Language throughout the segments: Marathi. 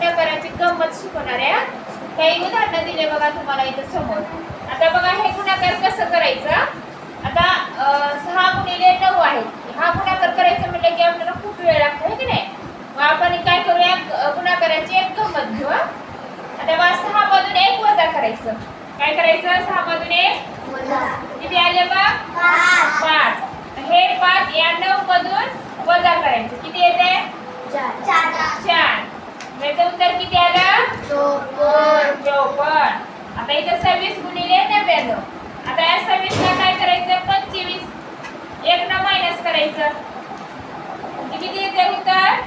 गुणाकाराची गंमत शिकवणार आहे. काही उदाहरणं दिले बघा तुम्हाला इथं समोर. आता बघा हे गुणाकार कसं करायचं. आता 6 गुणिले 9 आहे. हा गुणाकार करायचा म्हटलं की आपल्याला खूप वेळ लागतो है की नाही. मग आपण काय करूया गुणाकाराची एक गंमत घेऊ. आता बघा 6 मधून 1 वजा करायचं. काय करायचं 6 मधून 1 वजा. किती आले बघ 5. हे 5 या 9 मधून वजा करायचं. किती येते 4. याचं उत्तर किती आलं 54. आता इथं 26 गुणिले 99. आता या 26 ला काय करायचं 25. 1 न मायनस करायचं. किती येते उत्तर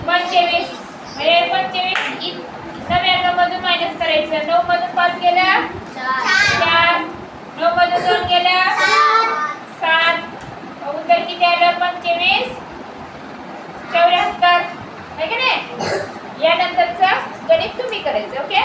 25. म्हणजे 25 99 मधून मायनस करायचं. 9 मधून 5 गेलं 4. 9 मधून 2 गेलं 7. उत्तर किती आलं 25 74 आहे की नाही. यानंतरचं गणित तुम्ही करायचं. ओके.